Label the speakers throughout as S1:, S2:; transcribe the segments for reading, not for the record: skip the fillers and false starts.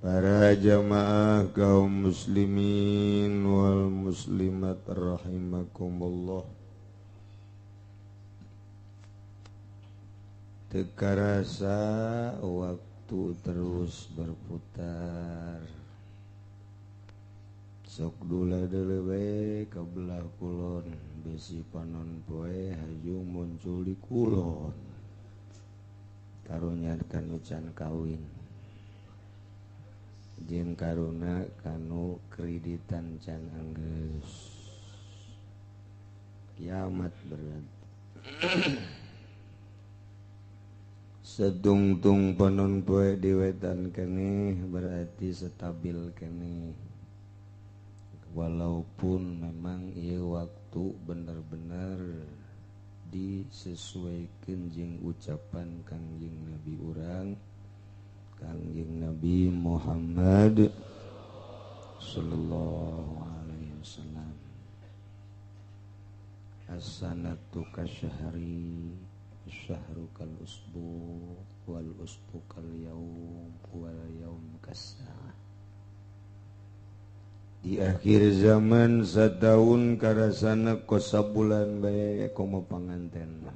S1: Para jamaah kaum muslimin wal muslimat rahimakumullah. Teu rasa waktu terus berputar. Sok dula deuleu we ka belah kulon, besi panon poe haju muncul di kulon. Karunyakeun ucan kawin. Jeung karuna kanu kreditan can anggeus kiamat berat. Sedungtung panon poe di wetan keneh berarti stabil keneh. Walaupun memang ieu waktu bener-bener disesuaikeun jeung ucapan Kangjeng Nabi urang Kangjeng Nabi Muhammad sallallahu alaihi wasallam. As-sanatu kasyahri, asyahru kal usbu, wal usbu kal yaum, wal yaum kas-sa'ah. Di akhir zaman satahun karasana kos sabulan bae komo panganten.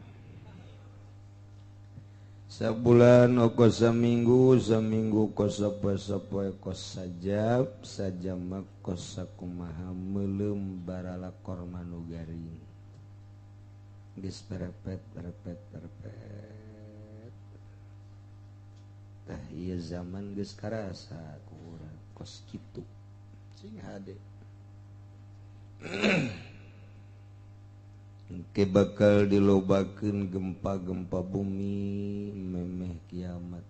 S1: Sabulan kos saminggu, saminggu kos sapoe-sapoe kos sajab, sajam kos sakumaha meuleum baralakor manu garing. Geus perepet. Tah ieu zaman geus karasa ku urang kos kitu. Sing hade. Engke bakal dilobakeun gempa-gempa bumi memeh kiamat.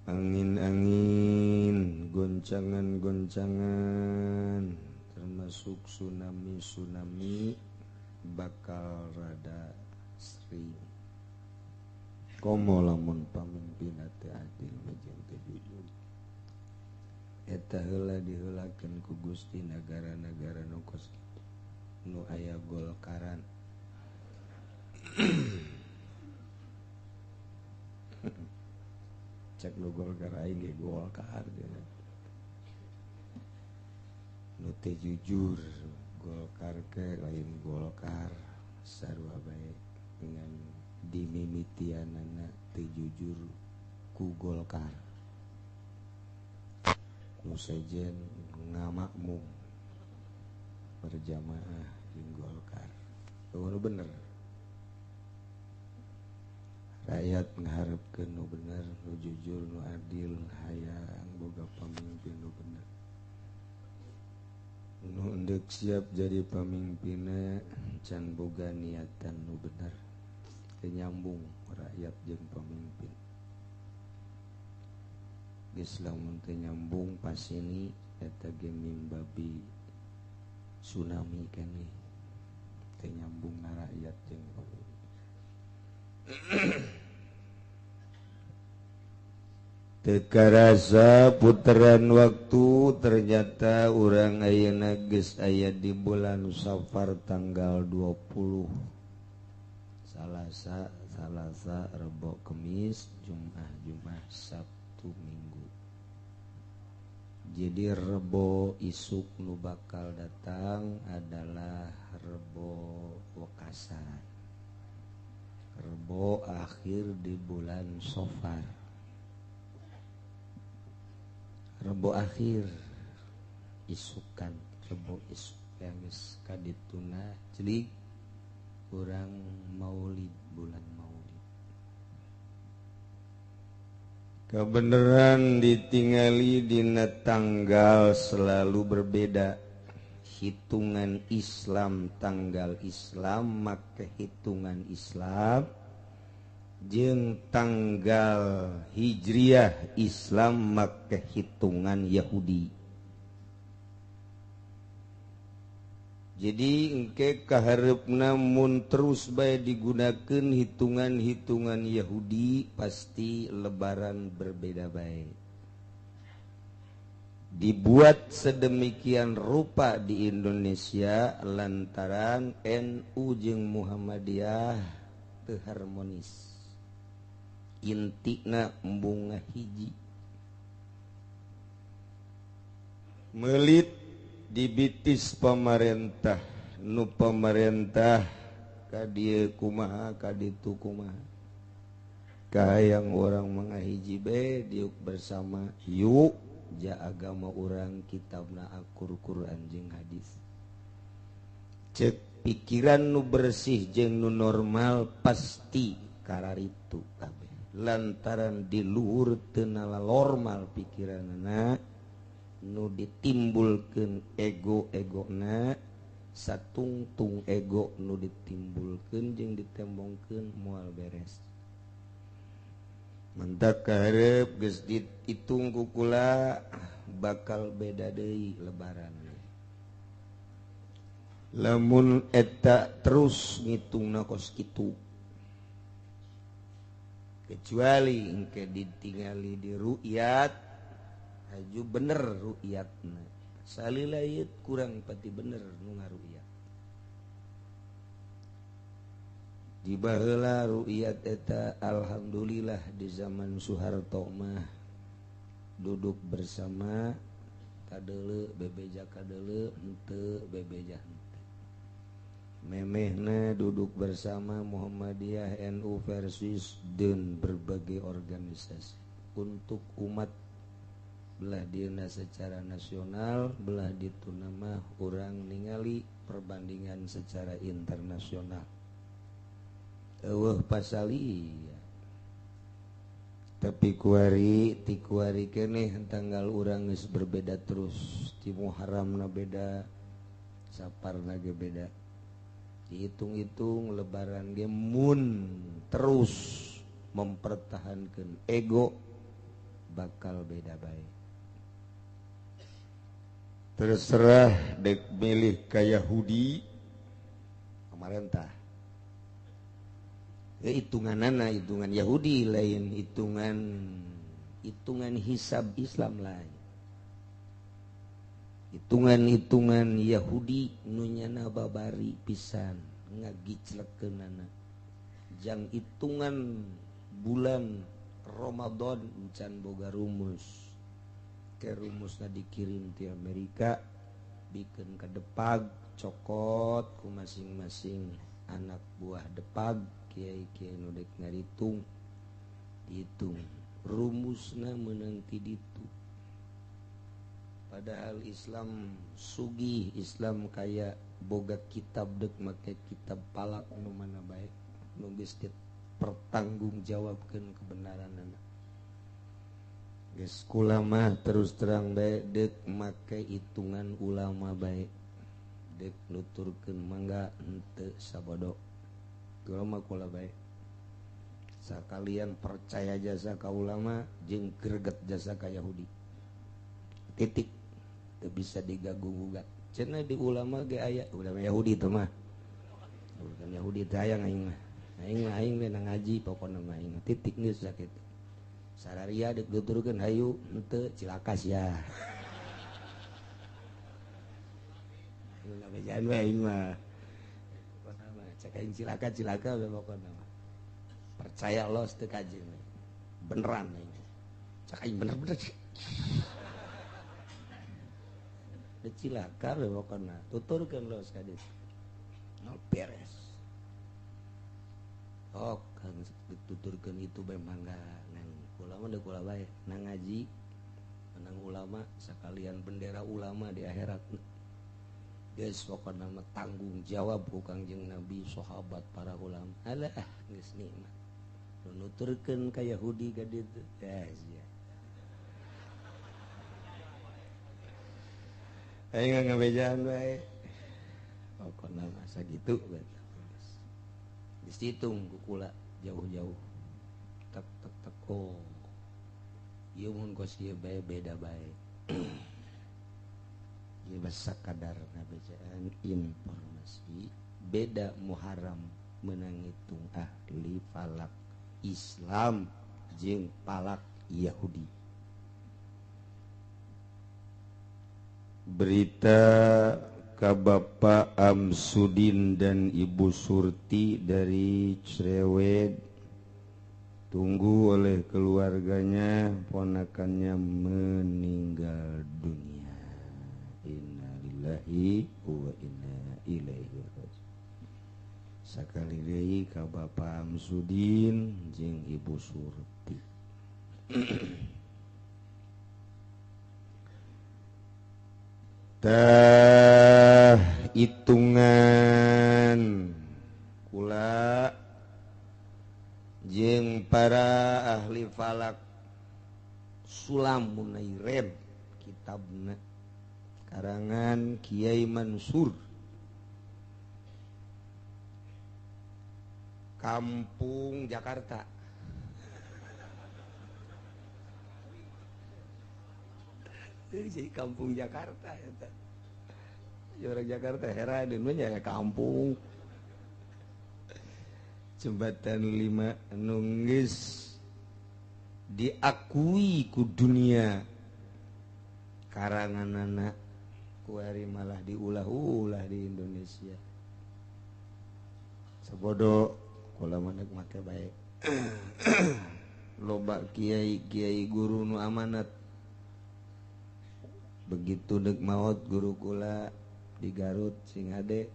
S1: Angin-angin, goncangan-goncangan, termasuk tsunami bakal rada sering. Komo lamun pamimpin teu adil jeung teu jujur. Eta heula diheulakeun ku Gusti nagara-nagara nu kos nu aya golkaran. Cek lu golkar aing ge golkar geuna. Nu teu jujur golkar ke lain golkar sarua bae dengan dimimitianana teu jujur ku golkar. Nu sejen ngamakmum berjamaah jeung golkar. Nu bener. Rakyat ngaharepkeun nu bener, nu jujur, nu adil, hayang boga pamimpin nu bener. Nu endek siap jadi pamimpinna can boga niatan nu bener. Teu nyambung rakyat jeung pamimpin. Geus lamun teu nyambung pasini eta ge mimbabi tsunami keneh. Teu nyambung rakyat jeung pamimpin. Teu karasa puteran waktu ternyata urang ayeuna geus aya di bulan Safar tanggal 20. Salasa, Rebo, Kemis, Jumat, Sabtu, Minggu. Jadi Rebo isuk nu bakal datang adalah Rebo Wekasan. Rebo akhir di bulan Safar. Rebo akhir isukan, Rebo isuk yang geus kadituna celik urang Maulid, bulan Maulid. Kebenaran ditingali dina tanggal selalu berbeda. Hitungan Islam tanggal Islam make hitungan Islam jeung tanggal Hijriah Islam make hitungan Yahudi. Jadi engke kahareupna mun terus bae digunakeun hitungan-hitungan Yahudi pasti lebaran berbeda bae. Dibuat sedemikian rupa di Indonesia lantaran NU jeung Muhammadiyah teu harmonis. Intina embung ngahiji. melit dibitis pemerintah nu pemerintah kadieu kumaha kaditu kumaha kahayang orang mangahiji be diuk bersama yuk ja agama orang kitabna Al-Qur'an jeung hadis cek pikiran nu bersih jeung nu normal pasti kararitu kabeh lantaran di luhur teu normal pikiranna nu ditimbulkeun ego-egona satungtung ego nu ditimbulkeun jeung ditembongkeun moal beres mentak kaharep geus dihitung ku kula bakal beda deui lebaran lamun eta terus ngitungna kos kitu kecuali engke ditingali di ru'yat haju bener ru'yatna salila ieu kurang pati bener nu ngaru'yat di baheula ru'yat eta alhamdulillah di zaman Soeharto mah duduk bersama kadeuleu bebeja kadeuleu henteu bebeja henteu memehna duduk bersama Muhammadiyah NU versus dan berbagai organisasi untuk umat belah dina secara nasional belah ditu nama orang ningali perbandingan secara internasional eueuh pasali tapi kuari ti kuari keneh tanggal urang geus berbeda terus ti Muharramna beda saparna ge beda dihitung-hitung lebaran ge mun terus mempertahankan ego bakal beda baik terserah dek milih ka Yahudi pemerintah hitunganana hitungan Yahudi lain hitungan hisab Islam lain hitungan Yahudi nunyana babari pisan ngagiclekeunana jang hitungan bulan Ramadan encan boga rumus ke rumusna dikirim ti Amerika bikin ke depag cokot ku masing-masing anak buah depag kiai-kiai nu dek ngaritung dihitung rumusna meunang ti ditu padahal Islam sugih Islam kaya boga kitab dek make kitab palak nu mana baik nu geus pertanggungjawabkeun kebenaranna geus ulama terus terang bae dek make hitungan ulama baik dek nuturkeun mangga henteu sabodo ulama kula baik sakalian percaya jasa ka ulama jeung greget jasa ka Yahudi titik teu bisa digaguh-gugat cenah di ulama ge aya ulama Yahudi teh mah bukan Yahudi teh aya aing mah aing we ngaji pokona mah aing titik geus sakitu sararia dek nuturkeun hayu henteu cilaka sia ulama jangan we aing mah pokona mah cek aing cilaka we pokona mah percaya los teu kaji beneran aing cek aing bener-bener cilaka we pokona tuturkeun los ka dieu nol beres kan dituturkeun itu bae mangga nang ulama deuk kula bae nang ngaji nang ulama sakalian bendera ulama di akhirat geus pokona mah tanggung jawab ku Kangjeng Nabi sahabat para ulama alah geus nikmat nuturkeun ka Yahudi ka ditu ya sia aing ngabejaan bae pokona mah sakitu bae dihitung ku kula jauh-jauh tak oh ieu mun kos ieu bae beda bae ieu basa kadar ngabejaan informasi beda Muharram meunang hitung ahli falak Islam jeung palak Yahudi berita ka Bapak Amsudin dan Ibu Surti dari Cerewet tunggu oleh keluarganya ponakannya meninggal dunia. inna lillahi wa inna ilaihi raji'un. Sakali deui ka Bapak Amsudin jeung Ibu Surti. Tah hitungan kula jeung para ahli falak Sulam Munairen kitabna karangan Kiai Mansur, Kampung Jakarta. Jadi Kampung Jakarta eta. Orang Jakarta heran deunnya kampung. Jembatan 5 anu geus diakui ku dunia karanganana ku ari malah diulah-ulah di Indonesia. Sabodo kula maneh make bae. Loba kiai-kiai guru nu amanat. Begitu deuk maot guru kula di Garut sing ade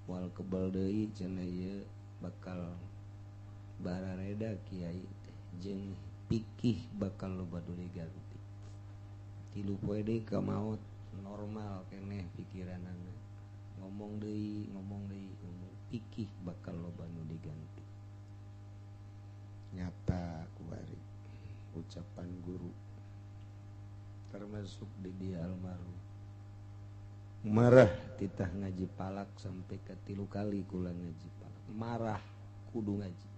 S1: moal kebal deui cenah ieu bakal barareda kiai teh jeung pikih bakal loba duli Garut. Tilu poe deui ka maot normal keneh pikiranana. Ngomong deui, ngomong pikih bakal loba nu diganti. Nyata kuari ucapan guru termasuk di dia almarhum. Marah titah ngaji palak sampai ke 3 kali kula ngaji palak. Marah kudu ngaji.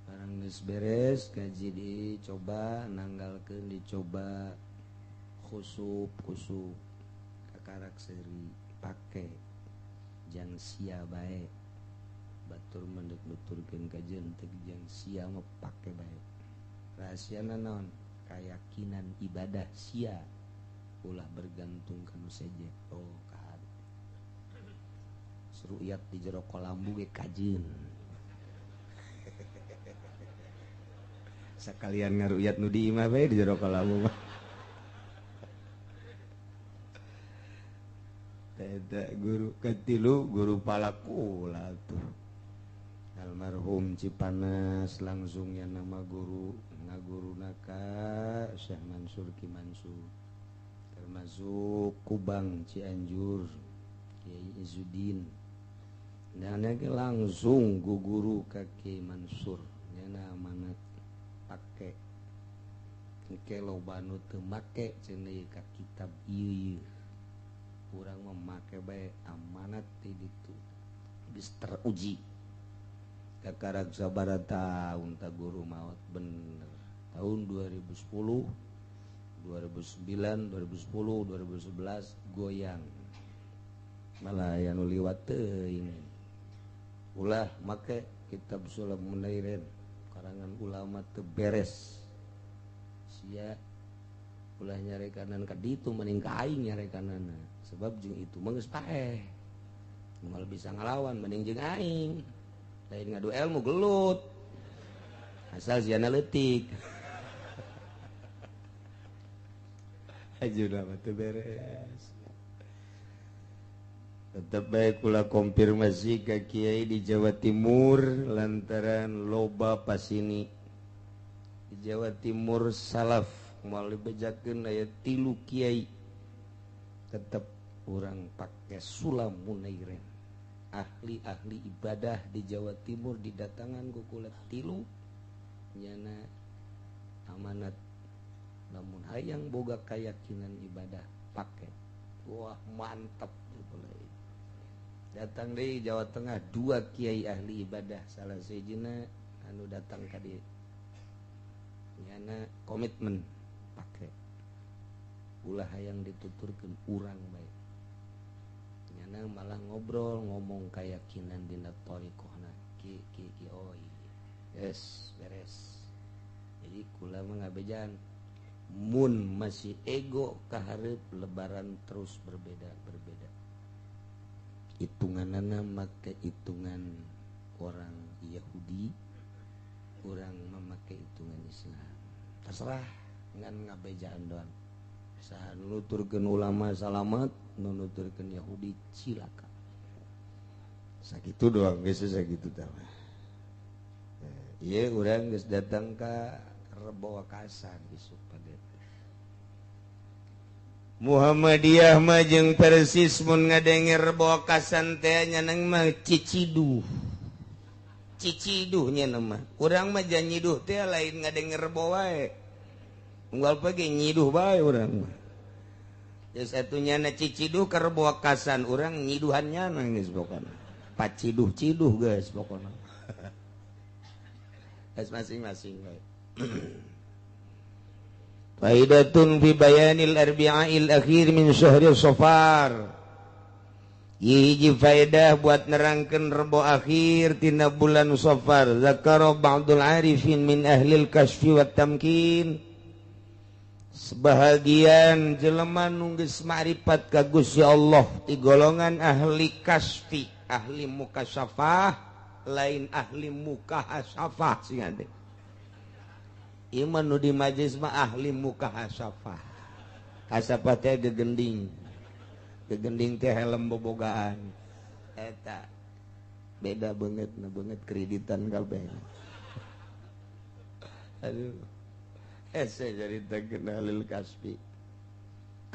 S1: Barang geus beres ngaji dicoba nanggalkeun dicoba khusub kakarak seri pake jang sia bae. Batur mendek nuturkeun ka jentek jang sia mah pake bae. Rahasiana naon? Keyakinan ibadah sia ulah bergantung kanu seje. Oh kahar seruyat di jero kolambu ge kajeun. Sakalian ngaruyat nu di imah bae di jero kolambu mah. Eta guru katilu guru palakula tuh almarhum Cipanas langsung ya nama guru ngaguruna ka Syekh Mansur Ki Mansur, termasuk Kubang Cianjur Kiai Izzuddin. Dan langsung guguru ka Kiai Mansur nyana amanat pake engke loba nu teu make cenah ka kitab ieu urang memake bae amanat di ditu geus teruji kakarag sabaraha taun ta guru maot bener tahun 2010 2009 2010 2011 goyang malah aya nu liwat teuing ulah make kitab Sulam Munairen karangan ulama teu beres sia ulah nyarekanan ka ditu mending ka aing nyarekanana sebab jeung itu mah geus paeh moal bisa ngalawan mending jeung aing lain ngadu ilmu gelut asal siana leutik ajeuna mah teu beres. Tetep bae kula konfirmasi ka kiai di Jawa Timur lantaran loba pasini di Jawa Timur salaf moal dibejakeun aya 3 kiai tetep urang pake Sulam Munairen. Ahli-ahli ibadah di Jawa Timur didatangan ku kula 3 nyana amanat lamun hayang boga keyakinan ibadah pake. Wah mantap mulai. Datang deui Jawa Tengah 2 kiai ahli ibadah salah sijina anu datang ka dieu. Nyana komitmen pake. Ulah hayang dituturkeun urang bae. Nyana malah ngobrol ngomong keyakinan dina thariqahna. Ki oh iya. Yes, beres. Jadi kula mah ngabejan mun masih ego kahareup lebaran terus berbeda hitunganana make hitungan orang Yahudi orang memakai hitungan Islam terserah ngan ngabejaan doang nuturkeun ulama salamet, nuturkeun Yahudi cilaka. Sakitu doang geus sakitu tah. Ieu urang geus datang ka Rebo Wakasan isuk pade. Muhammadiyah mah jeung Persis mun ngadenge Rebo Wakasan teh nyanang mah ciciduh. Ciciduh nya mah. Urang mah jan nyiduh teh lain ngadenge Rebo wae. Unggal page nyiduh bae urang mah. Ya satunya na ciciduh ka Rebo Wakasan, urang nyiduhannya geus pokona. Paciduh-ciduh guys pokona. Guys masing-masing bae. Faidatun fi bayanil arbi'il akhir min syahri Safar. Hiji faedah buat nerangkeun Rebo akhir tina bulan Safar. Zakara ba'dul arifin min ahlil kasfi wat tamkin. Sebahagian jelema nu geus ma'rifat ka Gusti Allah ti golongan ahli kasfi, ahli mukasyafah, lain ahli mukahasyafah sing ade. Iman nu di majlis mah ahli mukahasyafah. Hasyafah teh gegending. Gegending teh helm bobogaan. Eta beda banget kreditan kabeh. Aduh. Saya jadi terkenal kaspi.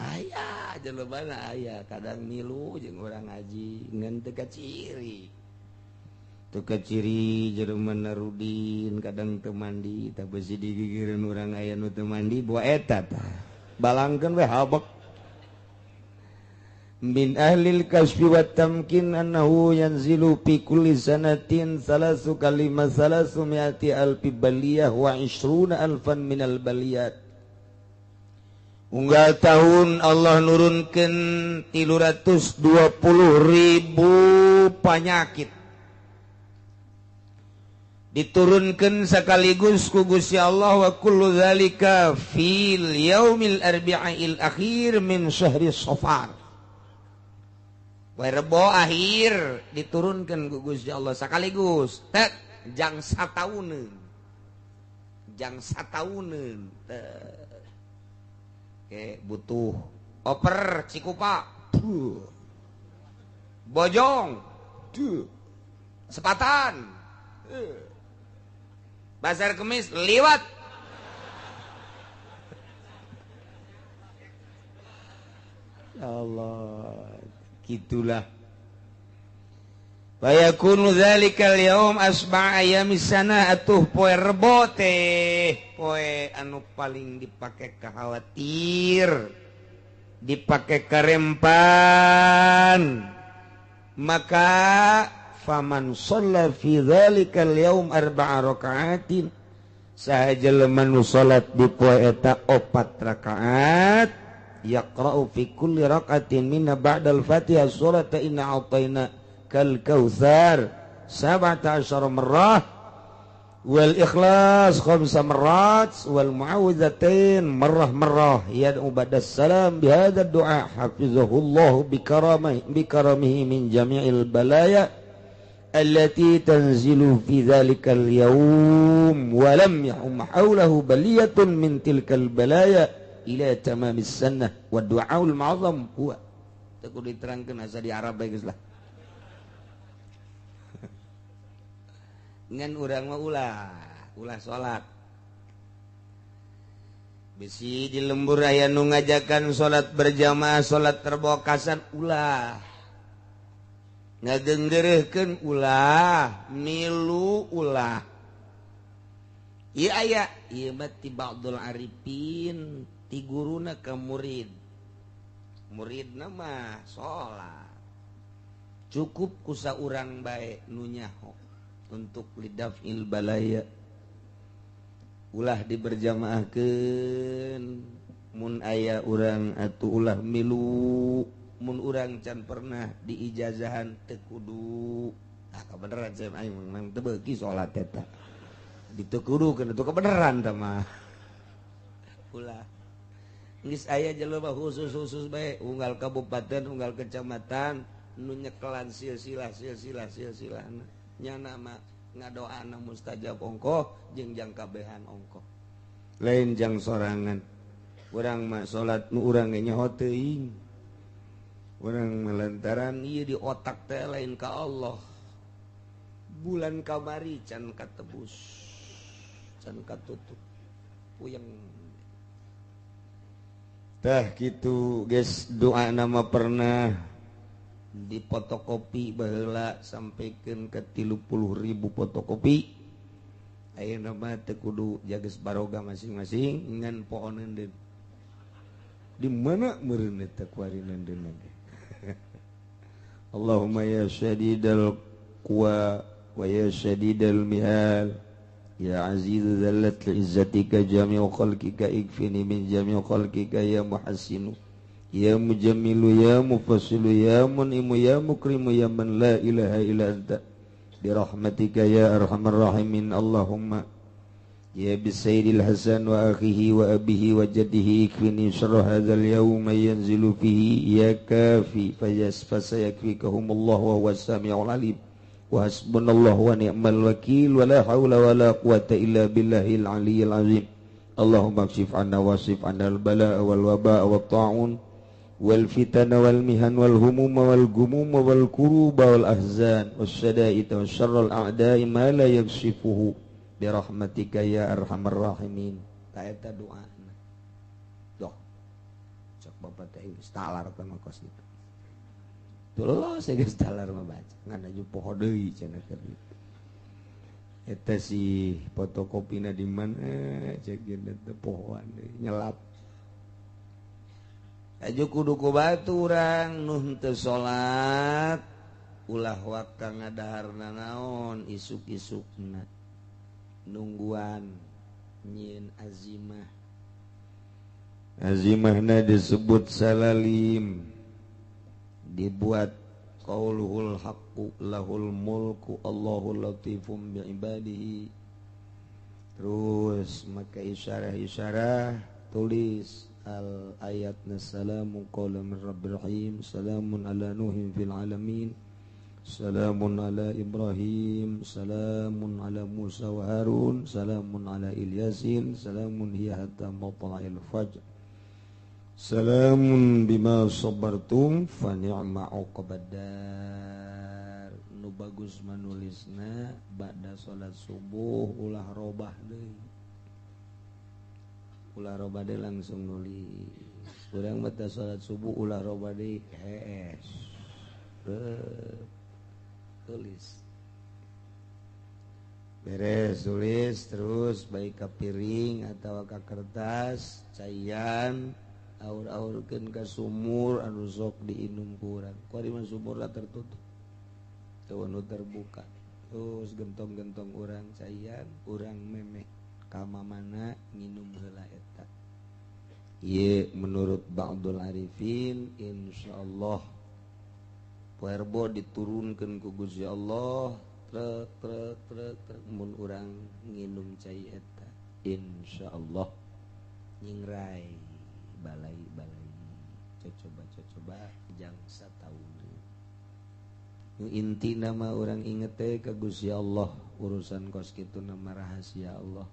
S1: Ayah jelebana ayah kadang milu jeung urang ngaji ngan teu kaciri. Teu kaciri jerman Narudin kadang teu mandi tah beusi digigireun urang aya nu teu mandi bawa eta tah. Balangkeun we habek. Min ahlil kasfi wat tamkin annahu yanzilu fi kulli sanatin salasu kalimah salasu mi'ati alfi baliyah wa 20 alfan minal baliyat. Unggal tahun Allah nurunkeun 320.000 panyakit. Diturunkeun sakaligus ku Gusti Allah wa kullu zalika fil yaumil arbi'il akhir min syahri Safar. Rebo akhir diturunkan ku Gusti Allah sakaligus tek jang satauneun butuh oper Cikupa Bojong Sepatan Pasar Kemis liwat ya Allah. Itulah fayakunu dzalikal yaum asba' ayamis sana atuh poe Rebo teh poe anu paling dipake khawatir dipake karempan maka faman shalla fi dzalikal yaum arba'a raka'atin sahaja lemah nu salat di poe eta 4 rakaat yaqra'u fi kulli raqatin minna ba'dal fatihah surata inna a'tayna kal kautsar 17 marrah wal ikhlas 5 marrat wal mu'awwidzatain marrah yad'u ba'das salam bi hadzal du'a hafizahullah bi karamihi min jami'il balaya allati tanzilu fi dzalikal yawm wa lam yahum hawlahu baliyatun min tilkal balaya ila tamamis sunnah wa du'aul ma'zam huwa teu diterangkeun asa di Arab bae geus lah ngan urang mah ulah salat bisi di lembur aya nu ngajakan salat berjamaah salat Rebo Wakasan ulah ngagenggereuhkeun ulah milu ulah ieu aya ieu mah ti ba'dul arifin ti guruna ke muridna mah sholat cukup ku saurang bae nu nyaho untuk lidafil balaya ulah diberjamaahkeun mun aya urang atuh ulah milu mun urang can pernah diijazahan teu kudu kabeneran saya aing memang teu beuki salat eta ditu kudukeun itu kebeneran tah mah ulah geus aya jelema khusus bae unggal kabupaten unggal kecamatan nu nyekelan silsilah nyana mah ngadoana mustajab ongkoh jeung jang kabehan ongkoh lain jang sorangan urang mah salat nu urang ge nyaho teuing urang melantaran ieu di otak teh lain ka Allah bulan kamari can katebus can katutup puyeng tah kitu geus doa nama pernah dipotokopi baheula sampaikeun ka 30.000 fotokopi ayeuna mah teu kudu jages baroga masing-masing ngan pohoneun deun di mana meureun eta kuarinan deun Allahumma ya syadidal quwa wa ya syadidal mihal ya azizu dzallat izzatika jami'u khalqika ikfini min jami'u khalqika ya muhassinu ya mujammilu ya mufassilu ya munimu ya mukrimu ya man la ilaha illa anta birahmatika ya arhamar rahimin Allahumma ya bisayyidil hasan wa akhihi wa abihi wa jaddihi ikfini syarra hadzal yawma yanzilu fihi ya kafi fasayakfikahumullah wa huwas samiul alim wa hasbunallahu wa ni'mal wakil wa la haula wa la quwata illa billahil aliyyil azim Allahumma kshif 'anna wasif 'anna al-balaa wal wabaa wat ta'un wal fitana wal mihan wal humuma wal gumuma wal kuruba wal ahzan wasyada'ita wasyarral a'da'i ma la yakshifuhu birahmatika ya arhamar rahimin ta eta doana doh cek bapak teh geus talar kana kos itu tuh saya geus talar mah baca ngan aju poho deui cenah keur ditu eta si fotokopina di mana cek geus teh pohoan deui nyelap aju kudu ku baturang nu teu salat ulah waka ngadaharna naon isuk-isukna nungguan nyin azimahna disebut salalim dibuat qauluhul haqqu lahul mulku Allahul latifum bi ibadihi terus maka isyarah tulis al ayatna salamun qaulan mir rabbir rahim salamun ala nuhin fil alamin salamun ala Ibrahim salamun ala Musa wa Harun salamun ala Ilyasin salamun hiya hatta matla'il fajr salamun bima sabartum fa ni'ma uqbadar nu bagus manulisna ba'da salat subuh ulah robah deui langsung nulis urang mah salat subuh ulah robah deui hees tulis beres tulis terus baik ka piring atau ka kertas caian aur-aurkeun ka sumur anu sok diinum ku urang kuari mah sumurna tertutup teu anu terbuka terus gentong-gentong urang caian urang memeh ka mamana nginum heula eta ieu menurut ba'dul arifin insyaallah Puerbo diturunkan ku Gusti Allah trek mun urang nginum cai eta insyaallah nyingrai balai coba jang sataun nu intina mah urang inget teh ka Gusti Allah urusan kos kitu nama rahasia Allah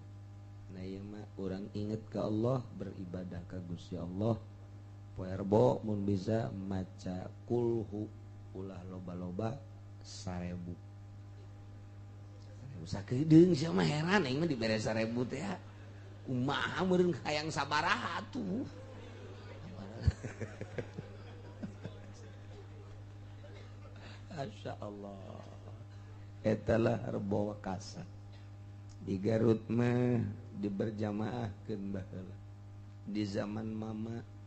S1: nah ieu mah urang inget ka Allah beribadah ka Gusti Allah Puerbo mun bisa maca kulhu ulah loba-loba 1000 sakedeung sia mah heran aing mah dibere 1000 teh kumaha meureun hayang sabaraha atuh masyaallah eta lah rebo wakasa di Garut mah diberjamaahkeun baheula di zaman mama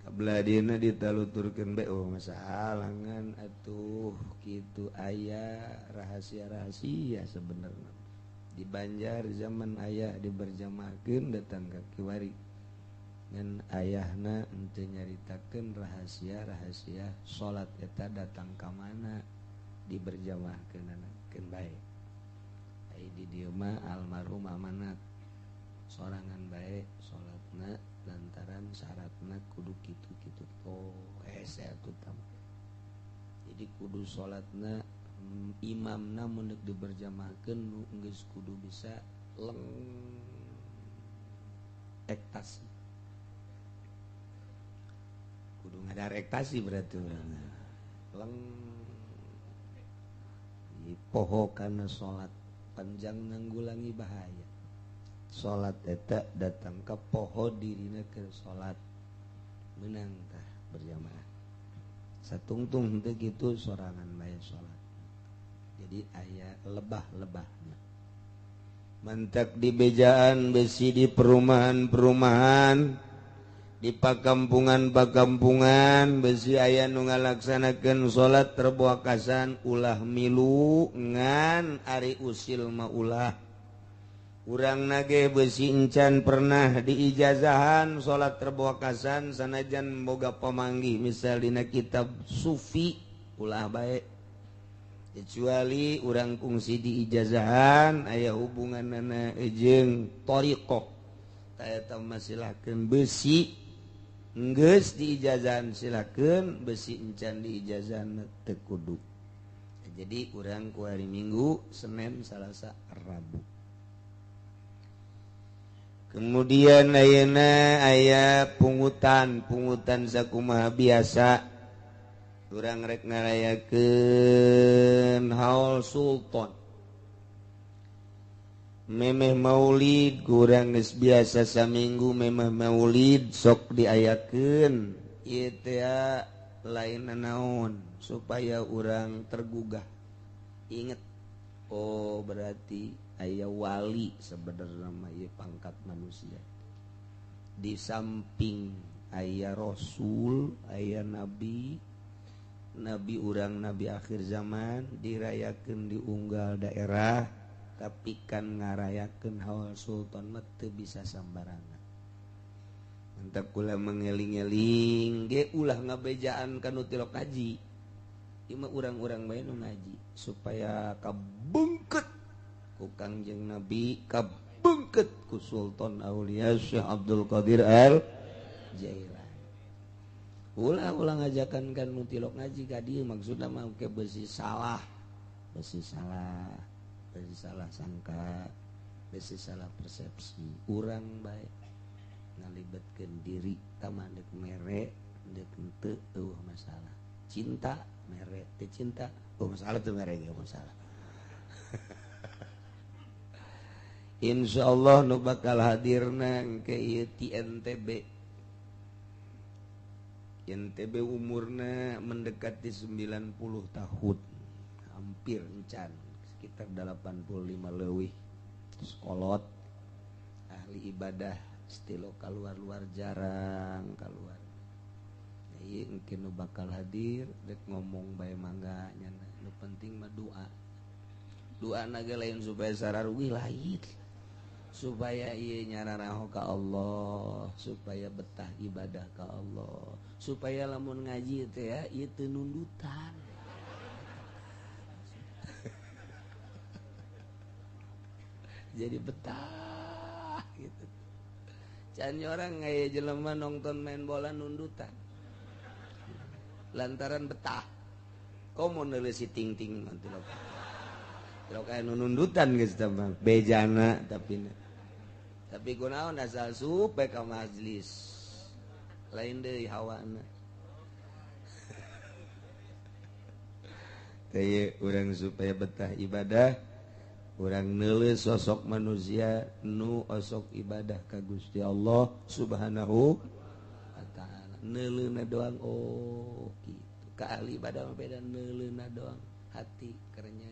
S1: Bladina ditaluturkeun be oh masalah ngan atuh kitu aya rahasia-rahasia sebenarnya di Banjar zaman ayah diberjamahkeun datang ka kiwari ngan ayahna henteu nyaritakeun rahasia-rahasia salat eta datang ka mana diberjamahkeunanakeun bae ai di dieu mah almarhum amanat sorangan bae salatna lantaran syaratna kudu kitu-kitu saya tuh jadi kudu salatna imamna mun deuk diberjamaahkeun nu geus kudu bisa leng ektasi kudu ngadarektasi berarti urang leng poho kana salat panjang nanggulangi bahaya salat eta datang ka poho dirina ke salat menang tah berjamaah satungtung teu kitu sorangan bae salat jadi aya lebah-lebahna mantak di bejaan besi di perumahan-perumahan di pakampungan-pakampungan besi aya nu ngalaksanakeun salat terbuakasan ulah milu ngan ari usil mah ulah urang nage besi encan pernah diijazahan salat terbuakasan sanajan boga pamanggih misal dina kitab sufi ulah bae kecuali urang kungsi diijazahan aya hubunganna jeung thariqah eta mah silakeun besi geus diijazahan silakeun besi encan diijazahan teu kudu jadi urang ku hari Minggu Senin Salasa Rabu kemudian ayeuna aya pungutan sakumaha biasa urang rek ngarayakeun haul sultan memeh maulid kurang geus biasa saminggu memeh maulid sok diayakeun ieu teh lain naon supaya urang tergugah inget oh berarti aya wali sebenarnya mah ieu pangkat manusia di samping aya rasul aya nabi urang nabi akhir zaman dirayakeun di unggal daerah tapi kan ngarayakeun haul sultan mah teu bisa sambarangan mantap kula mengeling-eling ge ulah ngabejaan kanu tilok ngaji ieu mah urang-urang bae nu ngaji supaya kabeungkeut ku Kangjeng Nabi kabeungkeut ku Sultan Aulia Syekh Abdul Qadir Al Jailani ulah ngajakan kanu tilok ngaji ka dieu maksudna mah ke besi salah salah sangka besi salah persepsi urang baik ngalibetkeun diri tamah dek mere dek henteu eueuh masalah cinta mere teu cinta masalah teu mere ge masalah insyaallah nu bakal hadirna engke ieu ti NTB umurna mendekati 90 tahun hampir encan sekitar 85 leuwih sekolot ahli ibadah stilo kaluar jarang kaluar ieu engke nu bakal hadir rek ngomong bae mangga nyana nu penting mah doa na ge lain supaya sararugi lain supaya ieu nyararaho ka Allah supaya betah ibadah ka Allah supaya lamun ngaji teh ya ieu teu nundutan jadi betah gitu. Can orang aya jelema nonton main bola nundutan. Lantaran betah. Komo neuleuh si ting-ting nanti lo. Lo kaya nundutan geus teh mah. Bejana tapi kunaon asal supe ka majlis. Lain deui hawana. Teh urang supaya betah ibadah urang neuleuh sosok manusia nu osok ibadah ka Gusti Allah Subhanahu wa taala. Neuleuhna doang oh kitu. Ka ahli ibadah mah beda neuleuhna doang hati kerenya.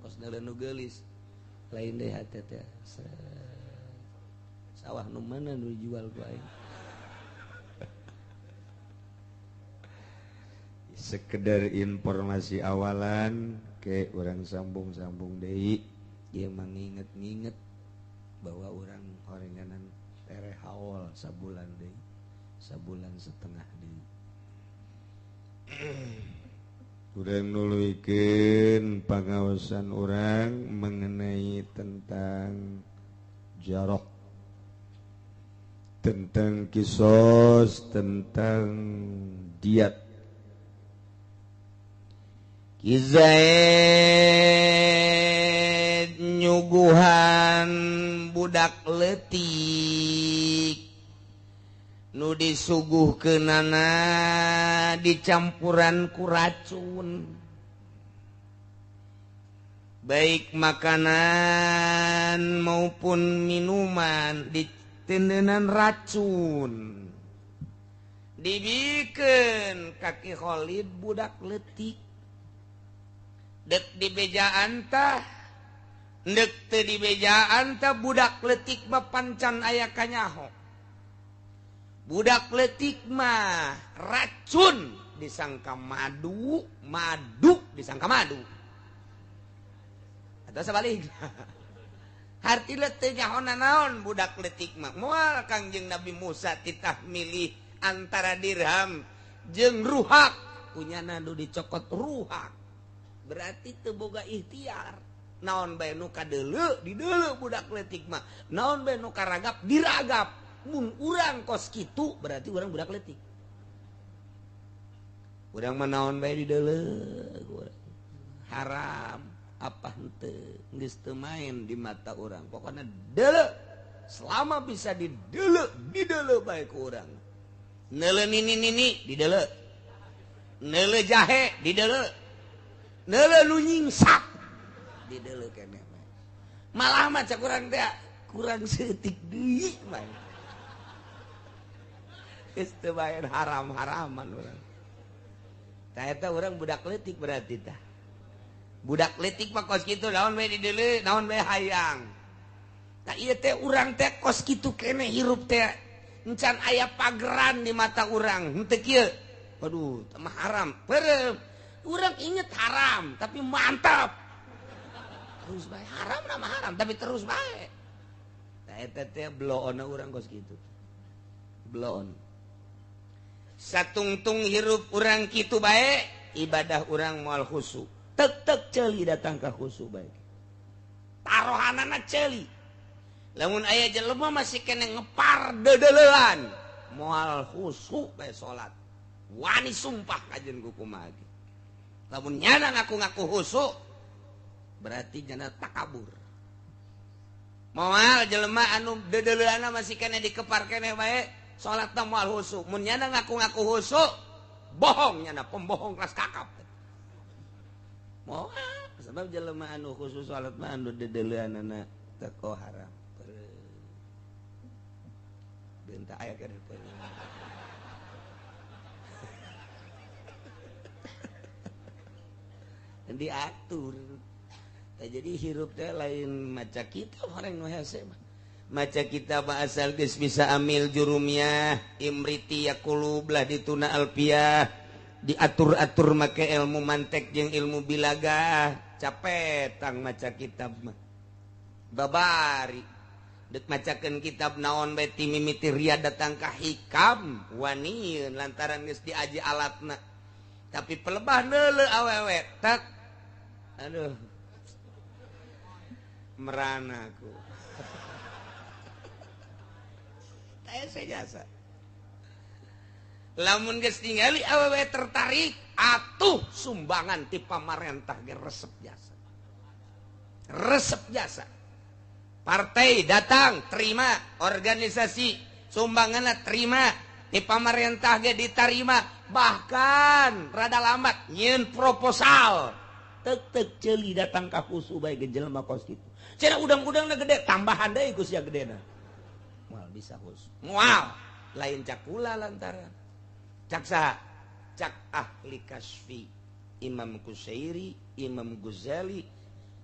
S1: Kos neuleuh nu geulis lain deui hati teh. Sawah nu mana nu dijual ku aing. Sekedar informasi awalan ke orang sambung deui dia menginget bahwa orang horenganan tere haul sabulan deui sabulan setengah deui urang nuluykeun pangaosan orang mengenai tentang jarah tentang kisos tentang diat Kizaid nyuguhan budak leutik nu disuguhkeunana dicampuran ku racun baik makanan maupun minuman ditendenan racun dibikeun kaki Khalid budak leutik dek di bejaan tah dek teu di bejaan tah budak leutik mah pancan aya kanyaho budak leutik mah racun disangka madu disangka madu atau sebalik harti teu nyahonan naon budak leutik mah moal Kangjeng Nabi Musa titah milih antara dirham jeung ruhak punyana nu dicokot ruhak berarti teu boga ikhtiar naon bae nu kadeuleu dideuleu budak leutik mah naon bae nu karagap diragap mun urang kos kitu berarti urang budak leutik urang mah naon bae dideuleu haram apa henteu geus teu main di mata urang pokona deuleu selama bisa dideuleu bae ku urang neuleu nini dideuleu neuleu jahe dideuleu neuleu nu nyingsak dideuleu keneh malah mah cak urang teh kurang seutik deui mah geus teu main haram-haraman urang tah eta urang budak leutik berarti tah budak leutik mah kos kitu naon bae dideuleu naon bae hayang tah ieu teh urang teh kos kitu keneh hirup teh encan aya pageran di mata urang henteu kieu waduh teh mah haram peureum urang inget haram tapi mantap terus bae haram nama haram tapi terus bae tah eta teh bloona urang kos kitu bloon satungtung hirup urang kitu bae ibadah urang moal khusyuk tek ceuli datang ka khusyuk bae tarohanana ceuli lamun aya jelema masih kena ngepar dedeleuan moal khusyuk bae salat wani sumpah kajen ku kumaha ge lamun nyana ngaku-ngaku khusyuk berarti nyana takabur moal jelema anu dedeleuanna masih kena dikepar keneh bae salatna moal khusyuk mun nyana ngaku-ngaku khusyuk bohong nyana pembohong kelas kakap moal sebab jelema anu khusyuk salat mah anu dedeleuanna teu haram bentak aya kana diatur jadi hirup teh lain maca kita orang nu hese mah maca kita mah asal geus bisa amil jurumiyah imriti yaqulub lah dituna alfiyah diatur-atur make ilmu mantek jeung ilmu bilagah capetang maca kitab mah babari dek macakeun kitab naon bae ti mimiti ria datang ka hikam wanieun lantaran geus diaji alatna tapi pelebah neuleu awewe tak aduh merana aku teh jasa lamun geus ningali awewe tertarik atuh sumbangan ti pamarentah ge resep jasa partai datang terima organisasi sumbanganna terima di pamarentah ge ditarima bahkan rada lambat nyieun proposal tek ceuli datang ka khusyuk bae ge jelema kos kitu cenah udang-udangna gede tambahan deui ku sia gedena moal bisa khusyuk moal lain cak kula lantaran cak saha cak ahli kasfi Imam Qusairi Imam Ghazali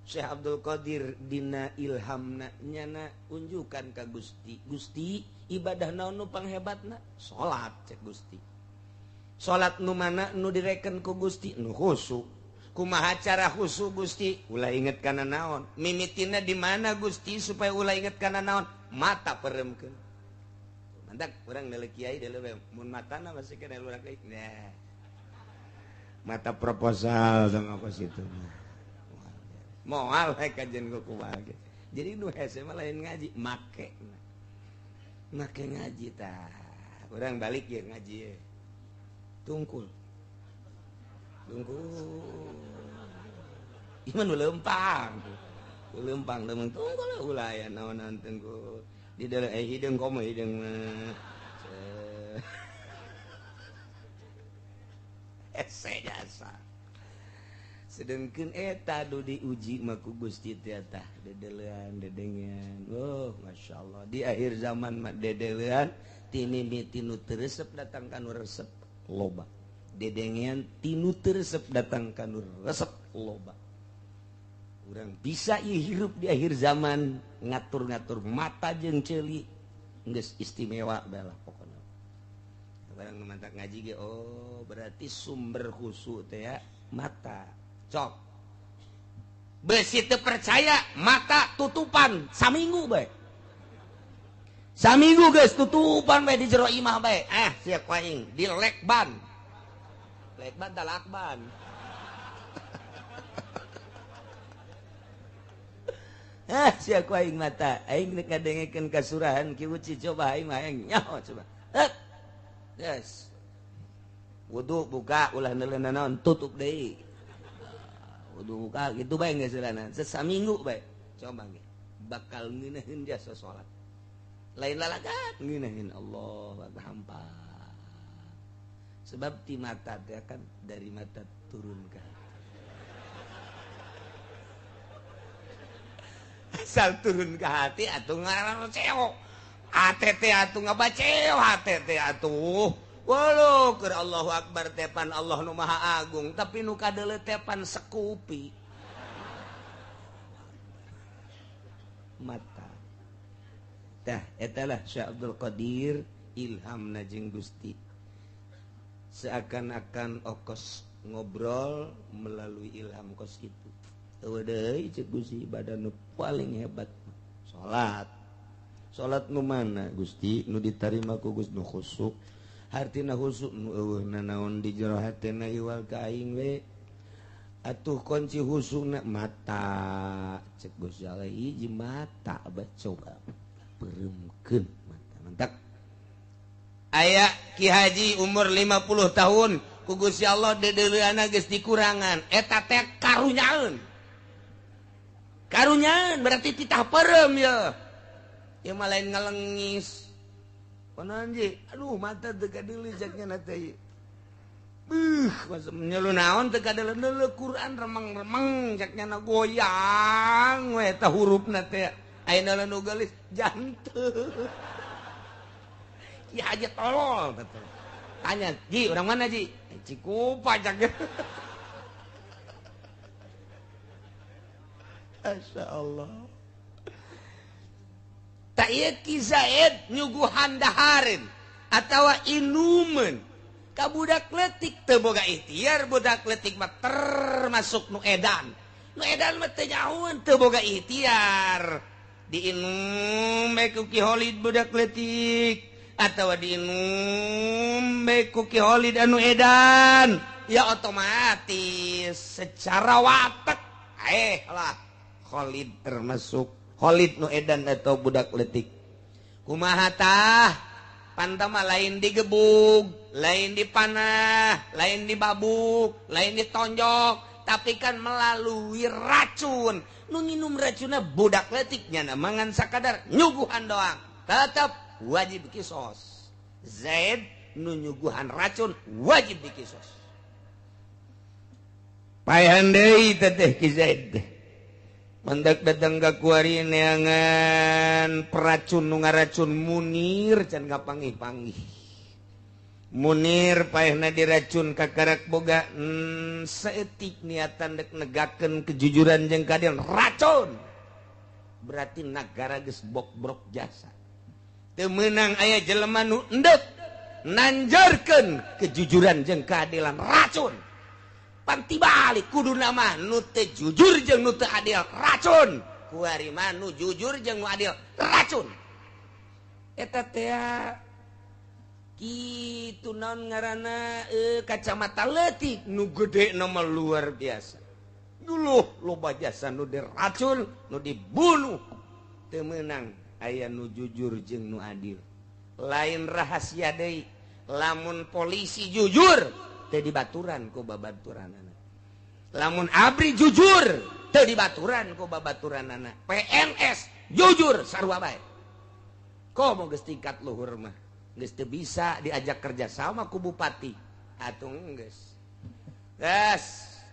S1: Syekh Abdul Qadir dina ilhamna nyana unjukan ka Gusti ibadah naon nu panghebatna salat cek Gusti salat nu mana nu direken ku Gusti nu khusyuk kumaha cara khusyuk Gusti ulah inget kana naon mimitina di mana Gusti supaya ulah inget kana naon mata peremkeun mantak urang deuleu kiai deuleu mun matana masih kana urang kiai nah mata proposal sama apa situ moal we kajen ku kumaha ge jadi nu hese mah lain ngaji make ngaji tah urang balik ye ngaji ye tungkul iman lempang temen tungkul ulah aya naon tungkul di dalam hideung komo hideung jasa sedangkan eta diuji maku Gusti teh dedelean dedengan. Oh Masya Allah di akhir zaman mah dedelean timimiti nu teu resep datang kanu resep loba, dedengan tinu teu resep datang kanu resep loba. Urang bisa ieu hirup di akhir zaman ngatur-ngatur mata jeung ceuli geus istimewa bae lah pokona. Barang mantak ngaji ge oh berarti sumber khusu teh ya mata. Cok besi teu percaya mata tutupan saminggu bae. Saminggu geus tutupan bae di jero imah bae. Siap aing di lekban. Lekban tah lakban. Siap aing mata. Aing rek ngadengekeun kasurahan Ki Uci coba aing mah aing nyaho coba. Yes. Wudu buka ulah neuleunan naon tutup deui. Wudu buka gitu bae geus selana. Sesaminggu bae. Coba ge. Bakal ngeunaheun jasa salat. Lain lalagat ngeunaheun Allah hampa. Sebab ti mata teh kan dari mata turun ka. Asal turun ke hati atuh ngarana ceo. ATT atuh ngabaceo ATT atuh. Walau keur Allahu Akbar tepan Allah nu Maha Agung tapi nu kadeuleu tepan sekupi mata. Tah eta lah Syekh Abdul Qadir ilhamna jeung Gusti. Seakan-akan okos ngobrol melalui ilham kos itu. Eueuh deui ceuk Gusti ibadah nu paling hebat salat. Salat nu mana Gusti nu ditarima ku Gusti nu khusyuk. Hartina khusuk nu eueuh nanaon di jero hatena iwal ka aing we atuh kunci khusukna mata cek Gusti Allah hiji mata coba pereumkeun mata mantap. Aya Ki Haji umur 50 tahun ku Gusti Allah dedeleuana geus dikurangan eta teh karunyaeun. Karunyaeun berarti titah pereum ya. Ieu mah lain ngalengis. Pananji, aduh mata teu kadeuleu jakna teh. Masa nyelu naon teu kadeuleu Quran remeng-remeng jakna goyang we eta hurufna teh. Ayeuna nu geulis janteun. Ya aja tolol betul. Tanya, Ji, orang mana Ji? Cikupa jakna. Masya Allah. Tak iya kisaid nyuguhan daharin atau inumen ka budak letik teu boga ikhtiar budak letik mah termasuk nu edan mah teu nyahoan teu boga ikhtiar diinum bae ku Ki Holid budak letik atawa diinum bae ku Ki Holid anu edan ya otomatis secara watak lah Holid termasuk Holid nu edan atau budak letik. Kumaha tah? Pantama lain digebug, lain dipanah, lain dibabuk, lain ditonjok, tapi kan melalui racun. Nu nginum racunna budak letiknya mangan sakadar nyuguhan doang. Tetap wajib kisos. Zaid nu nyuguhan racun wajib dikisos. Paehan deui teteh Ki Zaid. Mandak datang ka kuari neangan peracun nu ngaracun Munir can kapanggih-panggih. Munir paehna diracun ka karak boga saeutik niatan dek negakeun kejujuran jeung keadilan racun. Berarti nagara geus bok-brok jasa. Teu meunang aya jelema nu endeup nanjarkeun kejujuran jeung keadilan racun. Panti balik kudu nama nu teu jujur jeung nu teu adil racun. Kuari mah nu jujur jeung nu adil racun. Eta teh kitu naon ngaranna kacamata leutik nu gede nama luar biasa. Dulu loba jasa nu diracun, nu dibunuh. Teu meunang aya nu jujur jeung nu adil. Lain rahasia deui. Lamun polisi jujur teu dibaturan ku babaturanana. Lamun abri jujur teu dibaturan ku babaturanana. PNS jujur sarua bae. Komo geus tingkat luhur mah geus teu bisa diajak kerja sama ku bupati atuh geus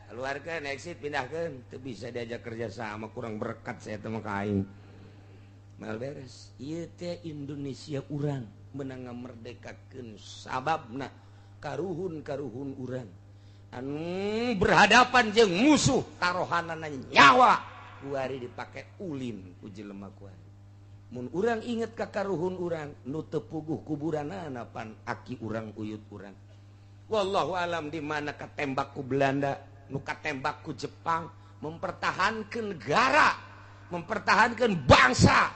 S1: keluarkan exit pindahkeun teu bisa diajak kerja sama kurang berkat saya teh mah ka aing mal beres ieu teh Indonesia urang menang ngamerdekakeun sababna karuhun urang anu berhadapan jeung musuh taruhanana nyawa kuari dipake ulin ku jelema kuari mun urang inget ka karuhun urang nu teu puguh kuburanana pan aki urang uyut urang wallahu alam di mana katembak ku Belanda nu katembak ku Jepang mempertahankeun negara mempertahankeun bangsa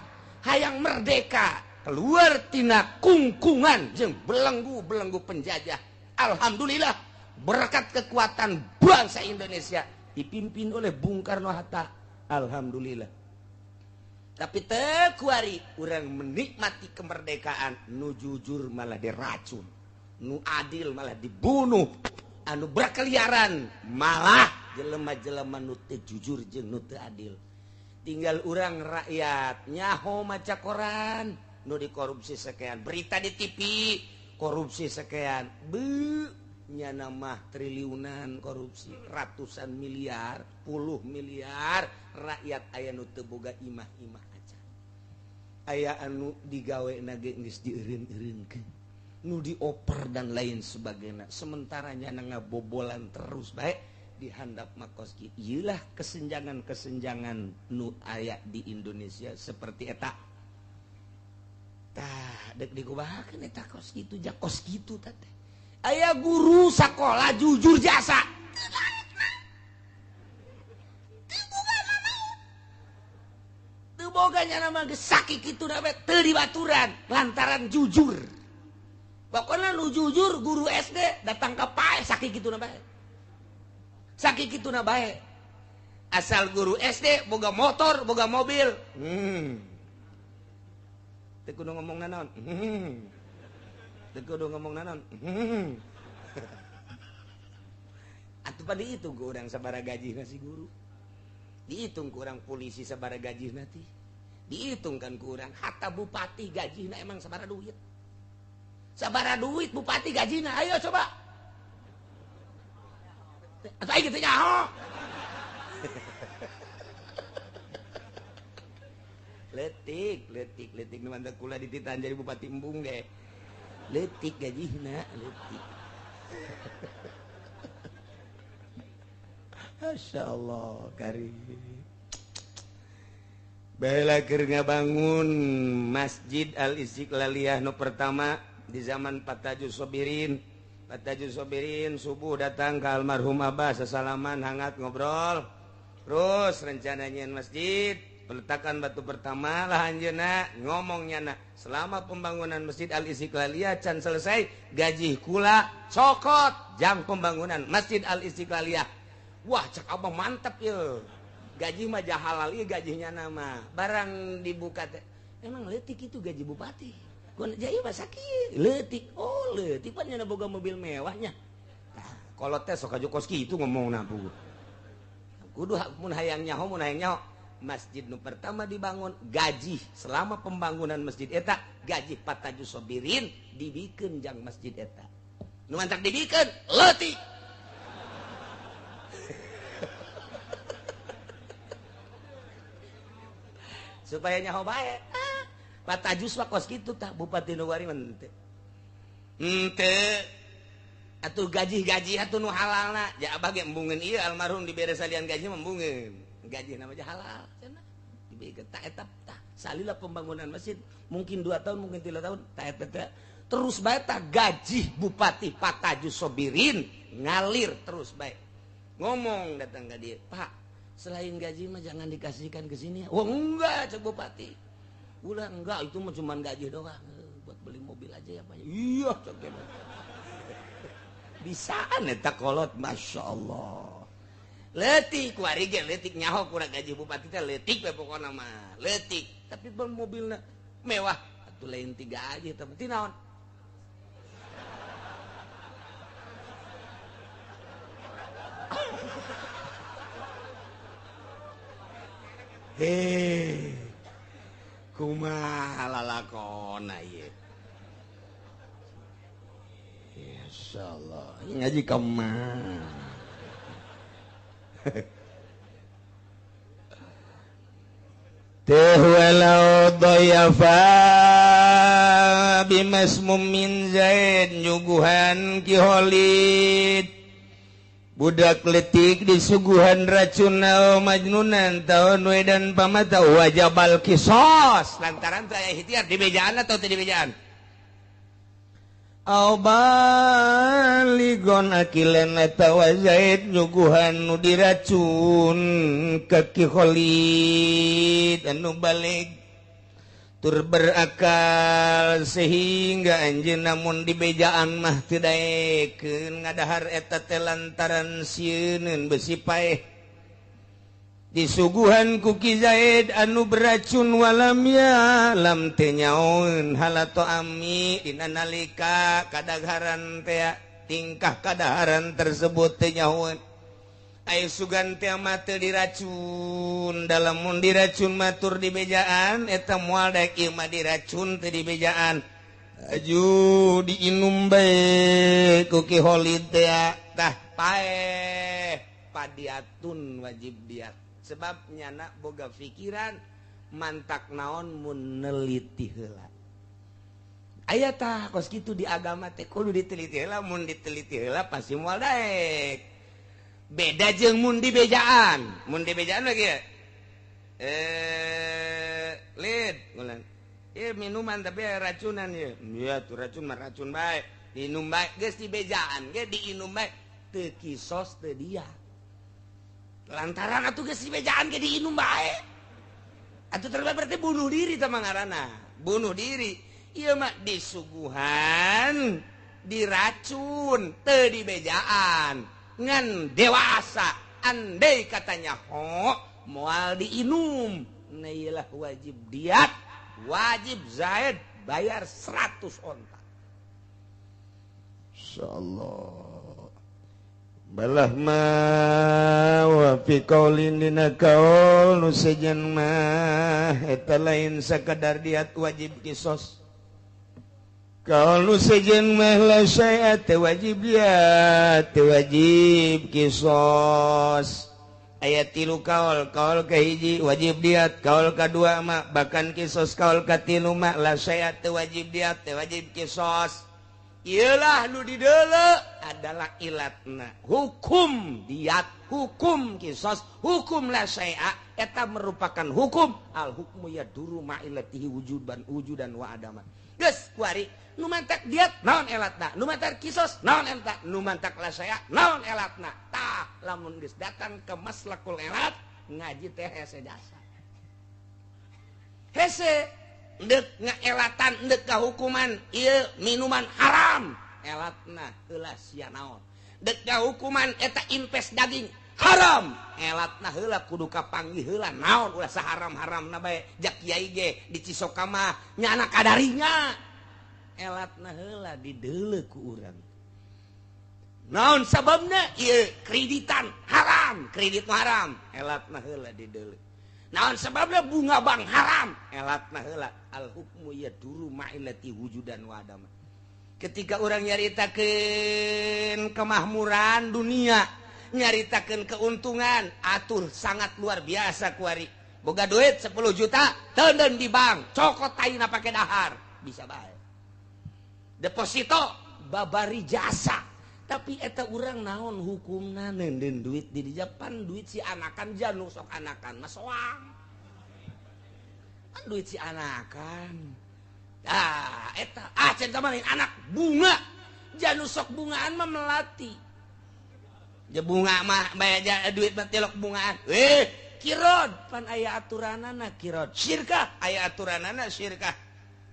S1: hayang merdeka keluar tina kungkungan jeung belenggu penjajah alhamdulillah berkat kekuatan bangsa Indonesia dipimpin oleh Bung Karno-Hatta alhamdulillah tapi teu kuari urang menikmati kemerdekaan nu jujur malah diracun nu adil malah dibunuh anu berkeliaran malah jelema-jelema nu teu jujur jeung nu teu adil tinggal urang rakyat nyaho maca koran nu dikorupsi sekian berita di TV korupsi sekian nya nama triliunan korupsi ratusan miliar puluh miliar rakyat aya nu teu boga imah-imah aja aya anu digawe nage geus dieureun-eureunkeun nu dioper dan lain sebagainya sementara nyana ngabobolan terus baik di handap makoski ieulah kesenjangan nu aya di Indonesia seperti eta tah dek dikubahakeun eta kos kitu jak kos kitu teh aya guru sakola jujur jasa teu boga nyana mah geus sakit kitu na bae teu dibaturan lantaran jujur. Pokoknya lu jujur guru SD datang ke pae sakit gitu na bae. Sakit gitu na bae. Asal guru SD boga motor, boga mobil. Teu kudu ngomong naon. Teu kudu ngomong naon. Atuh pada itu urang sabaraha gajihna si guru. Dihitung ku urang polisi sabaraha gajihna teh. Dihitungkan ku urang hatta bupati gajihna emang sabaraha duit. Sabaraha duit bupati gajina ayo coba atuh aing teh nyaho letik nu mantep kula dititian jadi bupati embung ge letik gajina letik masyaallah karim baheula keur ngabangun Masjid Al Istiqlaliyah nu pertama di zaman Pak Tajus Sobirin subuh datang ke almarhum Abah sesalaman hangat ngobrol terus rencananya masjid peletakan batu pertama lah anjeuna ngomongnya selama pembangunan Masjid Al Istiqlaliyah can selesai gaji kula cokot jam pembangunan Masjid Al Istiqlaliyah wah cek abah mantap ya gaji mah halal ieu gajinya nama barang dibuka teh emang leutik itu gaji bupati jaya mah sakit leutik oh leutik pan nya boga mobil mewahnya nah, kolot teh sok kos kitu ngomongna bu kudu mun hayang nyaho masjid nu pertama dibangun gaji selama pembangunan masjid eta gaji Pak Tajus Sobirin dibikeun jang masjid eta nu mantak dibikeun leutik supaya nyaho bae Pak Tajus mah kos kitu tah bupati nu wari mah teu atuh gaji atuh nu halalna ja abah ge embungeun ieu almarhum dibere salian gaji membungeun gaji nama aja halal cenah dibere tah eta tah salila pembangunan masjid mungkin 2 tahun mungkin 3 tahun tah eta terus bae tah gaji bupati Pak Tajus Sobirin ngalir terus bae ngomong datang ka dieu Pak selain gaji mah jangan dikasihkan ke sini oh enggak cek bupati ulah enggak itu mah cuma gaji doang buat beli mobil aja ya Pak iya cok bisaan eta kolot masyaallah leutik kuari ge leutik nyaho kurang gaji bupati teh leutik we pokona mah leutik tapi bel mobilna mewah atuh lain 3 aja tapi naon kumaha lalakona ieu Masyaallah ngaji kemana teh walau dhayafa bimasmum min zaid nyuguhan ki Khalid budak letik disuguhan racun majnunan taun wedan pamata wajabal kisos lantaran teu aya ikhtiar di bejaan atau teu di bejaan au baligon akilan eta wazaid nyuguhan nu diracun ka Ki Khalid anu balik tur berakal sehingga anjeun namun di bejaan mah teu daekeun ngadahar eta teh lantaran sieuneun besi paeh disuguhan ku Ki Zaid anu beracun walam ya lam teu nyaon halato ami dina nalika kadagaran teh tingkah kadaharan tersebut teu nyaon aya sugan teh mah teu diracun dalam mun diracun matur di bejaan eta moal daek ieu mah diracun teu di bejaan aju diinum bae ku Ki Khalid teh tah paeh padiatun wajib diat sebab nyana boga pikiran mantak naon mun neliti heula aya tah kos kitu di agama teh kudu diteliti heula mun diteliti heula pasti moal daek beda jeung mun di bejaan lagi ya lid ngulan minuman tapi racunan ya iya tuh racun mah racun bae diinum bae geus di bejaan ge diinum bae teu kisos teu dia lantaran atuh geus di bejaan ge diinum bae atuh terbae berarti bunuh diri tah ngaranna bunuh diri ieu mah disuguhan diracun teu di bejaan ngan dewasa andai katanya moal diinum nah iyalah wajib diat wajib zaid bayar 100 onta insyaallah balah ma wa fi qaulin dina qaul nu sejen mah eta lain sakadar diat wajib kisos kalau sejen mah la syai'a teu wajib diat teu wajib kisos aya 3 kaul kahiji wajib diat kaul kadua mah bahkan kisos kaul katilu mah la syai'a teu wajib diat teu wajib kisos iyalah nu dideuleu adalah ilatna hukum diat hukum kisos hukum la syai'a eta merupakan hukum al hukmu yaduru ma ilatihi wujudan wa adaman geus kuari nu mantak diat naon elatna nu mantak kisos naon eta nu mantak la syai'a naon elatna tah lamun geus datang ke maslakul elat ngaji teh hese dasar hese deuk ngaelatan deuk ka hukuman ieu minuman haram elatna heula sia naon deuk ka hukuman eta impes daging haram elatna heula kudu kapanggih heula naon ulah saharam-haramna bae jak kiai ge di Cisoka mah nya anak kadarinya elatna heula dideuleu ku urang naon sababna ieu kreditan haram kredit haram elatna heula dideuleu naon sababna bunga bank haram elatna heula al hukmu yaduru ma'ilati wujudan wa adam ketika orang nyaritakeun kemakmuran dunia nyaritakeun keuntungan atur sangat luar biasa kuari boga duit 10 juta teundeun di bank cokot taina pake dahar bisa bae deposito babari jasa tapi eta urang naon hukumna neudeun duit di Japan duit si anakan janu sok anakan mah soang kan duit si anakan eta cenah mah anak bunga janu sok bungaan mah melati je bunga mah bayar duit mah tilok bungaan kirod pan aya aturanana kirod syirkah aya aturanana syirkah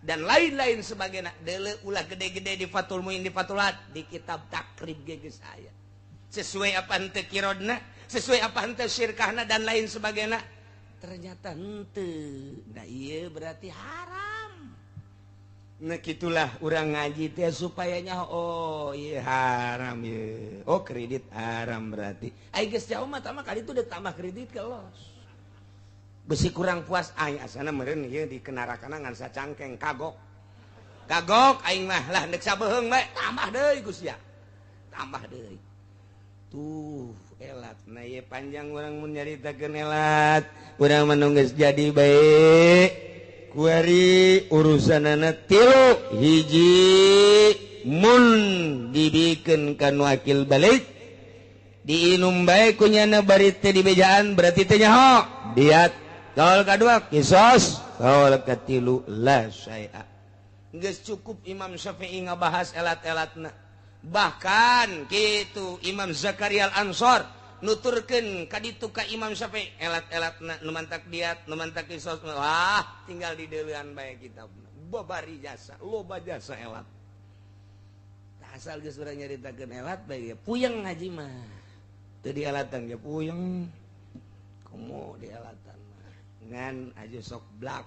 S1: dan lain-lain sebagainya deuleu ulah gede-gede di Fathul Muin di Fathulat di kitab takrib geus aya sesuai apa henteu kirodna sesuai apa henteu syirkahna dan lain sebagainya ternyata henteu nah ieu berarti haram nah gitulah urang ngaji teh supayanya oh ieu haram ieu oh kredit haram berarti ai geus jauh mah tama kali itu udah tambah kredit kelos besi kurang puas aing asana meureun ieu di kenarakana ngan sacangkeng kagok aing mah lah neuk sabeheung bae tambah deui Gusti ya tambah deui tuh elat na ye panjang urang mun nyaritakeun elat urang menunggus jadi baik kuari urusanana tilu hiji mun dibikeun kana wakil balik diinum bae kunyana bari teh dibejaan berarti teh nyaho diat kaul kadua kisos kaul katilu la syai'a geus cukup Imam Syafi'i ngabahas elat-elatna bahkan gitu Imam Zakaria Al-Ansor nuturkeun kaditu ka Imam Syafi'i elat-elatna nu mantak diat nu mantak kisos wah tinggal di deuleuan bae kitabna babari jasa loba jasa elat asal geus urang nyaritakeun elat bae ya puyeng ngaji mah teu dialatan ge puyeng komo dialatan mah ngan aja sok blak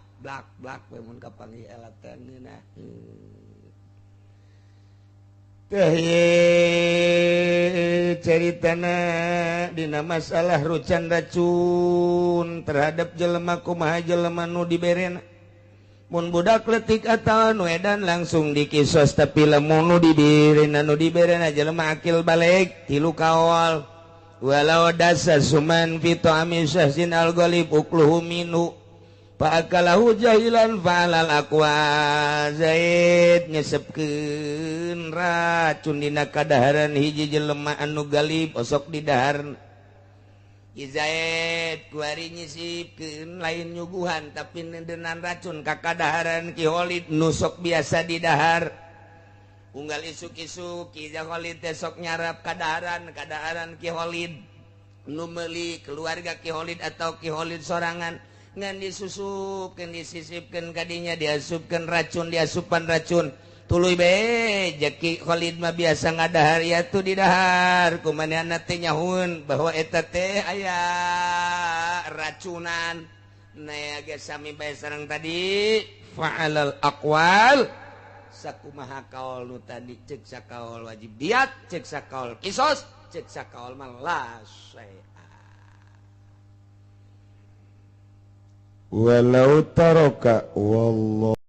S1: we mun kapanggih elatan geunah teh ceritana dina masalah rucan racun terhadap jelema kumaha jelema nu diberena mun budak leutik atawa nu edan langsung dikisos tapi lamun nu diberena jelema akil balik tilu kaol walau dasa suman fi ta'ami syahsin al-ghalib ukluhu minu fa'akalahu jahilan fa'alal aqwa zaid nyesepkeun racun dina kadaharan hiji jelema anu galib osok di dahar Zaid kuari nyisipkeun lain nyuguhan tapi nendenan racun ka kadaharan Ki Khalid nusok biasa di dahar unggal isuk-isuk Ki Khalid teh sok nyarap kadaharan Ki Khalid nu meuli keluarga Ki Khalid atau Ki Khalid sorangan ngan disusupkeun disisipkeun kadinya diasupkeun racun diasupan racun tuluy bae Ki Khalid mah biasa ngadahar ya tuh di dahar kumanehanna teh nyahoeun bahwa eta teh aya racunan na ge sami bae sareng tadi fa'alal aqwal sakumaha kaul nu tadi ceuk sakaul wajib diat ceuk sakaul kisos ceuk sakaul mah la syai'a walau taraka wallah